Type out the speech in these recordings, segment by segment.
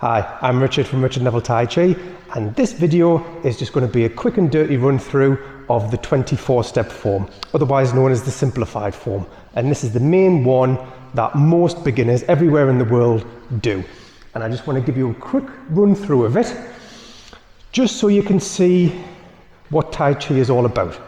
Hi, I'm Richard from Richard Neville Tai Chi, and this video is just going to be a quick and dirty run through of the 24-step form, otherwise known as the simplified form. And this is the main one that most beginners everywhere in the world do. And I just want to give you a quick run through of it, just so you can see what Tai Chi is all about.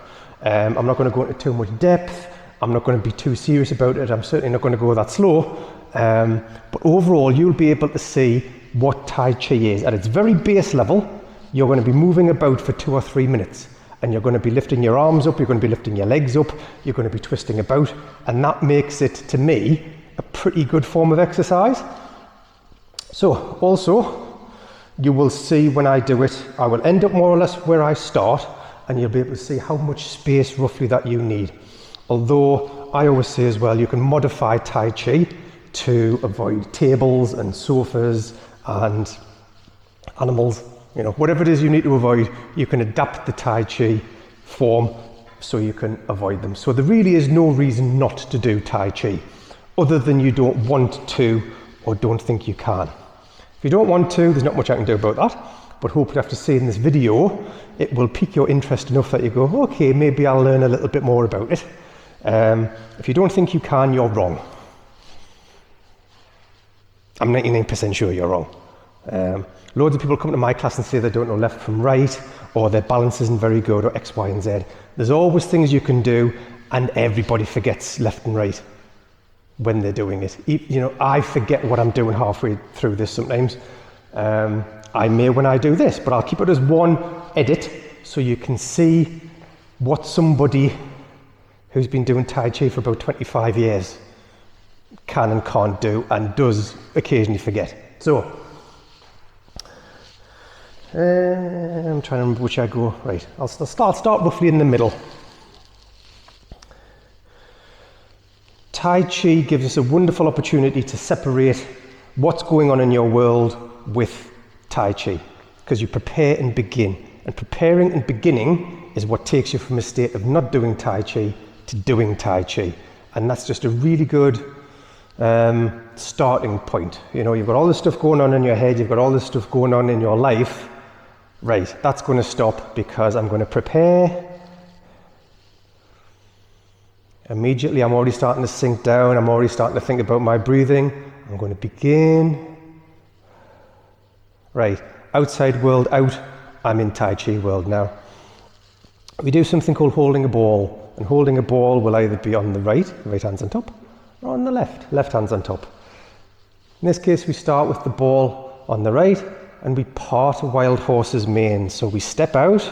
I'm not going to go into too much depth. I'm not going to be too serious about it. I'm certainly not going to go that slow. But overall, you'll be able to see what Tai Chi is. At its very base level, you're going to be moving about for 2 or 3 minutes. And you're going to be lifting your arms up, you're going to be lifting your legs up, you're going to be twisting about. And that makes it, to me, a pretty good form of exercise. So, also, you will see when I do it, I will end up more or less where I start, and you'll be able to see how much space roughly that you need. Although, I always say as well, you can modify Tai Chi to avoid tables and sofas and animals, you know, whatever it is you need to avoid, you can adapt the Tai Chi form so you can avoid them. So there really is no reason not to do Tai Chi, other than you don't want to or don't think you can. If you don't want to, there's not much I can do about that, but hopefully after seeing this video, it will pique your interest enough that you go, okay, maybe I'll learn a little bit more about it. If you don't think you can, you're wrong. I'm 99% sure you're wrong. Loads of people come to my class and say they don't know left from right, or their balance isn't very good, or X, Y, and Z. There's always things you can do, and everybody forgets left and right when they're doing it. You know, I forget what I'm doing halfway through this sometimes. I may when I do this, but I'll keep it as one edit so you can see what somebody who's been doing Tai Chi for about 25 years can and can't do, and does occasionally forget. So, I'm trying to remember which I go. Right, I'll start roughly in the middle. Tai Chi gives us a wonderful opportunity to separate what's going on in your world with Tai Chi, because you prepare and begin. And preparing and beginning is what takes you from a state of not doing Tai Chi to doing Tai Chi. And that's just a really good starting point. You know, you've got all this stuff going on in your head, you've got all this stuff going on in your life. Right, that's going to stop because I'm going to prepare. Immediately, I'm already starting to sink down. I'm already starting to think about my breathing. I'm going to begin. Right, outside world out. I'm in Tai Chi world now. We do something called holding a ball. And holding a ball will either be on the right hand's on top, or on the left hand's on top. In this case, we start with the ball on the right, and we part a wild horse's mane. So we step out,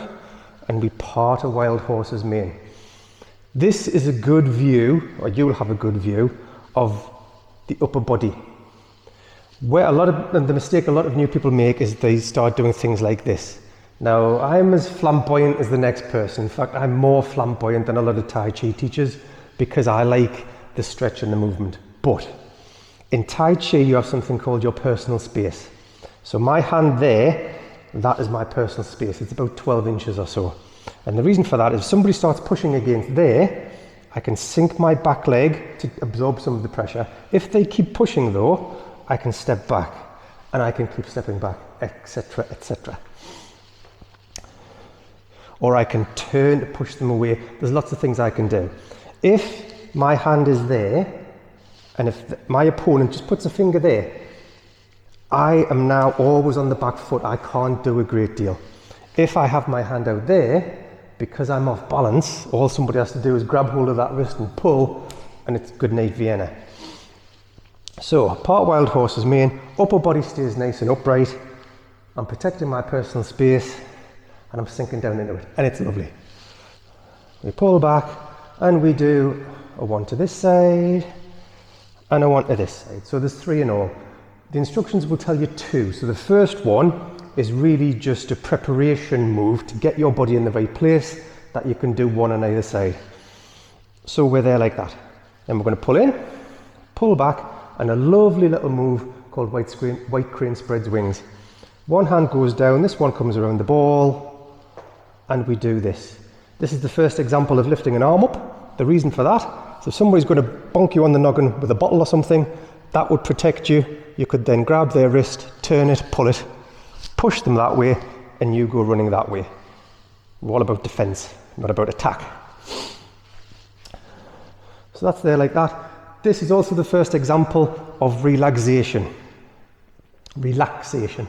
and we part a wild horse's mane. This is a good view, or you'll have a good view, of the upper body. Where the mistake a lot of new people make is they start doing things like this. Now, I'm as flamboyant as the next person. In fact, I'm more flamboyant than a lot of Tai Chi teachers because I like the stretch and the movement. But in Tai Chi, you have something called your personal space. So my hand there, that is my personal space. It's about 12 inches or so. And the reason for that is if somebody starts pushing against there, I can sink my back leg to absorb some of the pressure. If they keep pushing though, I can step back and I can keep stepping back, etc., etc. Or I can turn to push them away. There's lots of things I can do. If my hand is there, and if my opponent just puts a finger there, I am now always on the back foot. I can't do a great deal. If I have my hand out there, because I'm off balance, all somebody has to do is grab hold of that wrist and pull, and it's good night Vienna. So, part wild horse's mane, upper body stays nice and upright. I'm protecting my personal space, and I'm sinking down into it, and it's lovely. We pull back, and we do a one to this side, and a one to this side. So there's 3 in all. The instructions will tell you 2. So the first one is really just a preparation move to get your body in the right place that you can do one on either side. So we're there like that. Then we're going to pull in, pull back, and a lovely little move called white crane spreads wings. One hand goes down, this one comes around the ball, and we do this. This is the first example of lifting an arm up. The reason for that is if somebody's going to bonk you on the noggin with a bottle or something, that would protect you. You could then grab their wrist, turn it, pull it, push them that way, and you go running that way. We're all about defense, not about attack. So that's there like that. This is also the first example of relaxation. Relaxation.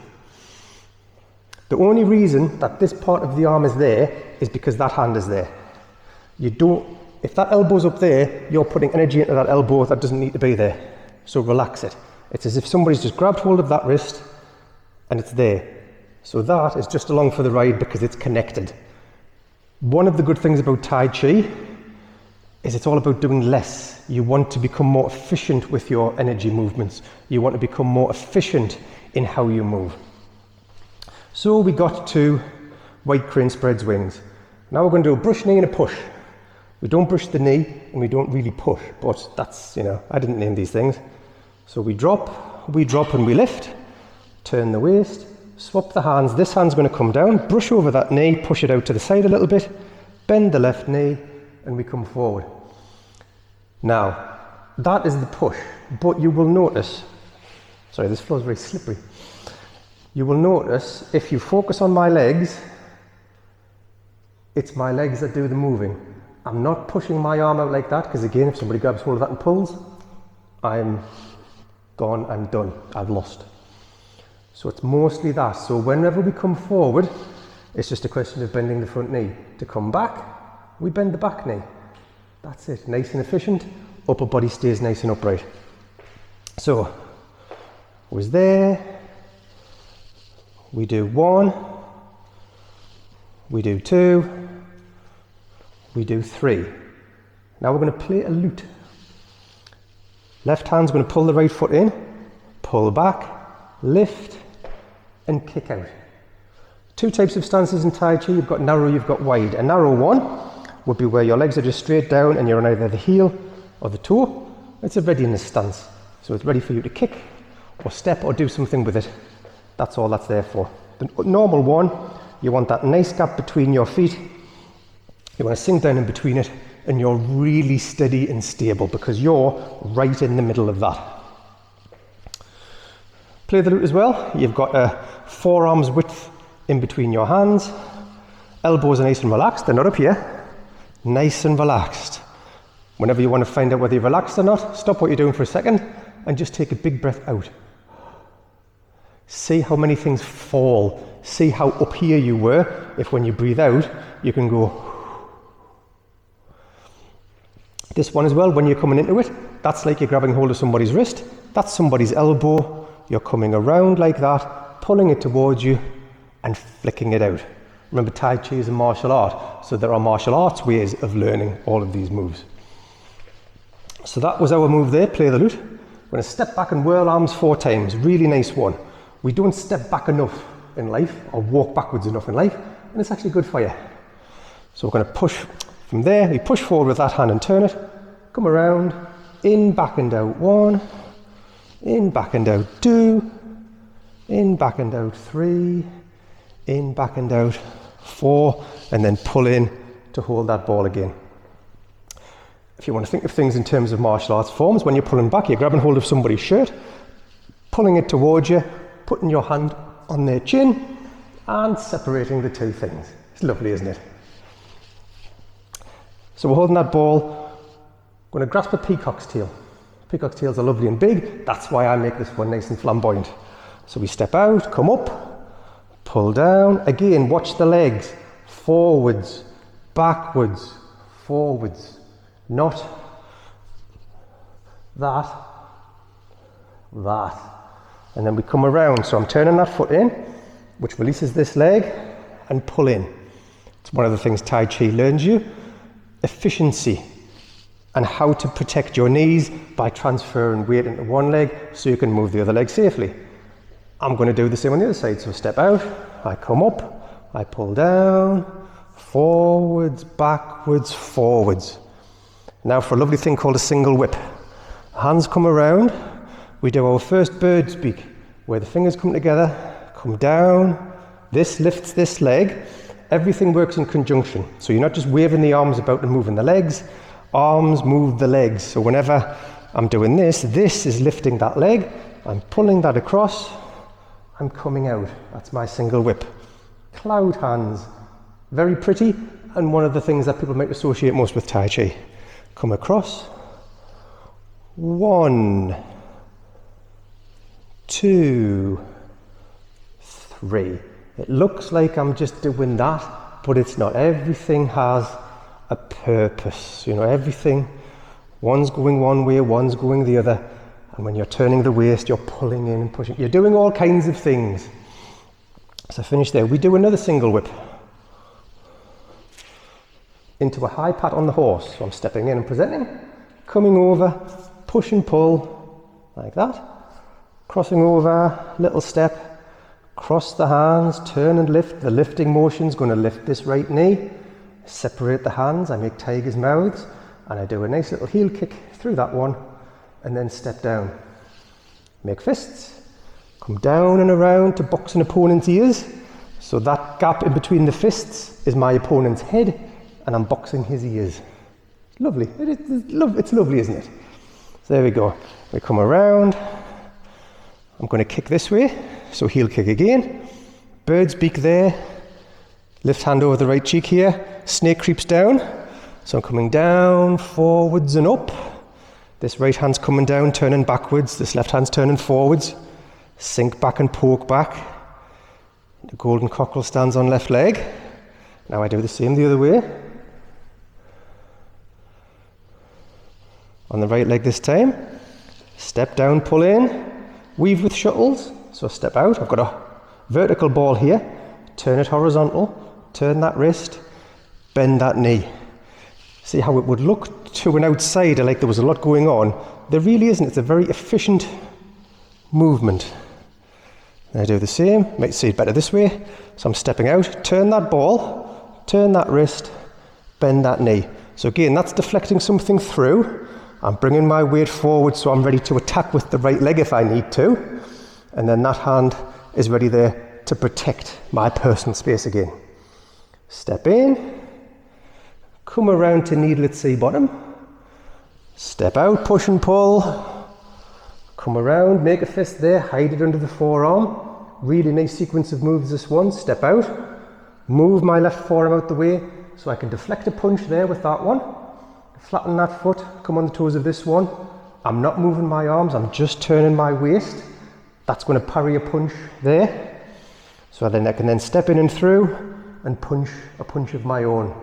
The only reason that this part of the arm is there is because that hand is there. If that elbow's up there, you're putting energy into that elbow that doesn't need to be there. So relax it. It's as if somebody's just grabbed hold of that wrist and it's there. So that is just along for the ride because it's connected. One of the good things about Tai Chi is it's all about doing less. You want to become more efficient with your energy movements. You want to become more efficient in how you move. So we got to white crane spreads wings. Now we're going to do a brush knee and a push. We don't brush the knee and we don't really push, but that's, I didn't name these things. So we drop and we lift, turn the waist, swap the hands. This hand's going to come down, brush over that knee, push it out to the side a little bit, bend the left knee, and we come forward. Now, that is the push, but you will notice, sorry, this floor is very slippery. You will notice if you focus on my legs, it's my legs that do the moving. I'm not pushing my arm out like that, because again, if somebody grabs hold of that and pulls, I'm gone, I'm done, I've lost. So it's mostly that. So whenever we come forward, it's just a question of bending the front knee. To come back, we bend the back knee. That's it, nice and efficient. Upper body stays nice and upright. So, was there. We do 1, we do 2, we do 3. Now we're going to play a lute. Left hand's going to pull the right foot in, pull back, lift, and kick out. 2 types of stances in Tai Chi. You've got narrow, you've got wide. A narrow one would be where your legs are just straight down and you're on either the heel or the toe. It's a readiness stance. So it's ready for you to kick or step or do something with it. That's all that's there for. The normal one, you want that nice gap between your feet. You want to sink down in between it and you're really steady and stable because you're right in the middle of that. Play the lute as well. You've got a forearms width in between your hands. Elbows are nice and relaxed. They're not up here. Nice and relaxed. Whenever you want to find out whether you're relaxed or not, stop what you're doing for a second and just take a big breath out. See how many things fall. See how up here you were. If when you breathe out, you can go. This one as well, when you're coming into it, that's like you're grabbing hold of somebody's wrist. That's somebody's elbow. You're coming around like that, pulling it towards you and flicking it out. Remember, Tai Chi is a martial art, so there are martial arts ways of learning all of these moves. So that was our move there, play the lute. We're going to step back and whirl arms 4 times, really nice one. We don't step back enough in life or walk backwards enough in life, and it's actually good for you. So we're going to push from there, we push forward with that hand and turn it, come around, in, back and out 1, in, back and out 2, in, back and out 3, in, back and out 4, and then pull in to hold that ball again. If you want to think of things in terms of martial arts forms, when you're pulling back, you're grabbing hold of somebody's shirt, pulling it towards you, putting your hand on their chin, and separating the 2 things. It's lovely, isn't it? So we're holding that ball, going to grasp a peacock's tail. Peacock's tails are lovely and big, that's why I make this one nice and flamboyant. So we step out, come up, pull down, again watch the legs, forwards, backwards, forwards, not that, that. And then we come around, so I'm turning that foot in, which releases this leg, and pull in. It's one of the things Tai Chi learns you, efficiency, and how to protect your knees by transferring weight into one leg so you can move the other leg safely. I'm going to do the same on the other side, so step out, I come up, I pull down, forwards, backwards, forwards. Now for a lovely thing called a single whip. Hands come around, we do our first bird's beak, where the fingers come together, come down, this lifts this leg, everything works in conjunction. So you're not just waving the arms about and moving the legs, arms move the legs. So whenever I'm doing this. This is lifting that leg. I'm pulling that across. I'm coming out. That's my single whip. Cloud hands. Very pretty, and one of the things that people might associate most with Tai Chi. Come across. 1, 2, 3. It looks like I'm just doing that, but it's not. Everything has a purpose. You know, everything, one's going one way, one's going the other. And when you're turning the waist, you're pulling in and pushing. You're doing all kinds of things. So finish there. We do another single whip into a high pat on the horse. So I'm stepping in and presenting, coming over, push and pull, like that. Crossing over, little step, cross the hands, turn and lift. The lifting motion's going to lift this right knee. Separate the hands, I make tiger's mouths, and I do a nice little heel kick through that one, and then step down. Make fists, come down and around to box an opponent's ears. So that gap in between the fists is my opponent's head, and I'm boxing his ears. It's lovely. It's lovely, isn't it? So there we go. We come around. I'm going to kick this way, so heel kick again. Bird's beak there. Lift hand over the right cheek here. Snake creeps down. So I'm coming down, forwards and up. This right hand's coming down, turning backwards. This left hand's turning forwards. Sink back and poke back. The golden cockerel stands on left leg. Now I do the same the other way. On the right leg this time. Step down, pull in. Weave with shuttles. So step out. I've got a vertical ball here. Turn it horizontal. Turn that wrist. Bend that knee. See how it would look to an outsider like there was a lot going on. There really isn't. It's a very efficient movement. And I do the same. Might see it better this way. So I'm stepping out. Turn that ball. Turn that wrist. Bend that knee. So again, that's deflecting something through. I'm bringing my weight forward so I'm ready to attack with the right leg if I need to. And then that hand is ready there to protect my personal space again. Step in. Come around to needle at sea bottom. Step out, push and pull. Come around, make a fist there, hide it under the forearm. Really nice sequence of moves this one. Step out. Move my left forearm out the way so I can deflect a punch there with that one. Flatten that foot, come on the toes of this one. I'm not moving my arms, I'm just turning my waist. That's going to parry a punch there. So then I can then step in and through and punch a punch of my own.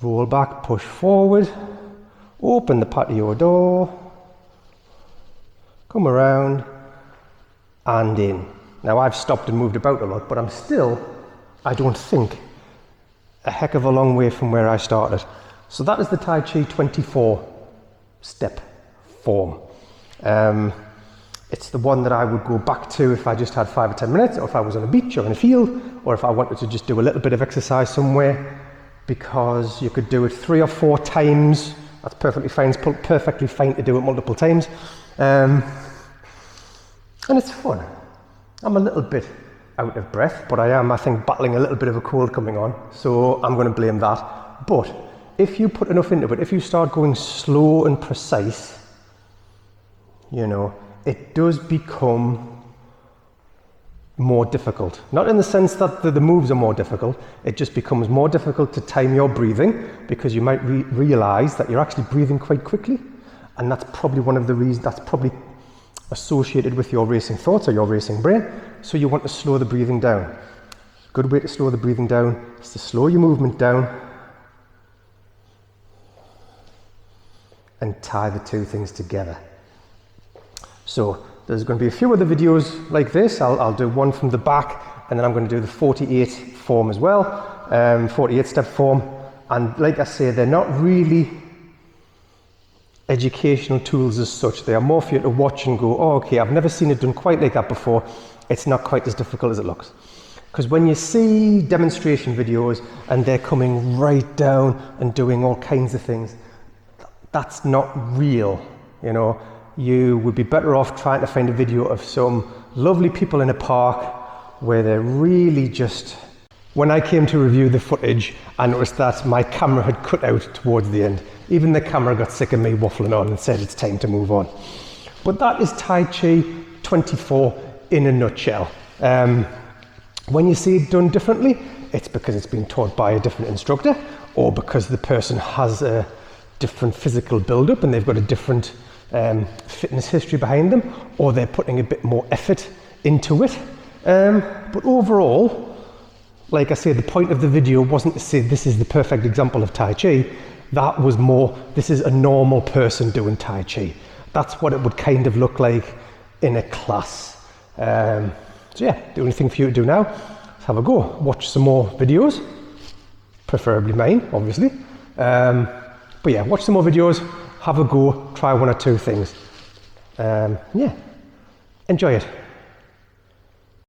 Roll back, push forward, open the patio door, come around and in. Now I've stopped and moved about a lot, but I'm still, I don't think, a heck of a long way from where I started. So that is the Tai Chi 24 step form. It's the one that I would go back to if I just had 5 or 10 minutes, or if I was on a beach or in a field, or if I wanted to just do a little bit of exercise somewhere, because you could do it 3 or 4 times. That's perfectly fine. It's perfectly fine to do it multiple times. And it's fun. I'm a little bit out of breath, but I am, I think, battling a little bit of a cold coming on, so I'm going to blame that. But if you put enough into it, if you start going slow and precise, you know, it does become more difficult. Not in the sense that the moves are more difficult, it just becomes more difficult to time your breathing, because you might realize that you're actually breathing quite quickly, and that's probably one of the reasons, that's probably associated with your racing thoughts or your racing brain. So you want to slow the breathing down. A good way to slow the breathing down is to slow your movement down and tie the two things together. So there's going to be a few other videos like this. I'll do one from the back, and then I'm going to do the 48 form as well, 48 step form. And like I say, they're not really educational tools as such. They are more for you to watch and go, oh, okay, I've never seen it done quite like that before. It's not quite as difficult as it looks. Because when you see demonstration videos and they're coming right down and doing all kinds of things, that's not real. You know, you would be better off trying to find a video of some lovely people in a park where they're really just When I came to review the footage, I noticed that my camera had cut out towards the end. Even the camera got sick of me waffling on and said it's time to move on. But that is Tai Chi 24 in a nutshell. When you see it done differently, it's because it's been taught by a different instructor, or because the person has a different physical build-up and they've got a different fitness history behind them, or they're putting a bit more effort into it. But overall, like I say, the point of the video wasn't to say this is the perfect example of Tai Chi. That was more, this is a normal person doing Tai Chi. That's what it would kind of look like in a class. So yeah, the only thing for you to do now is have a go. Watch some more videos, preferably mine, obviously. But yeah, watch some more videos, have a go, try one or two things. Yeah, enjoy it.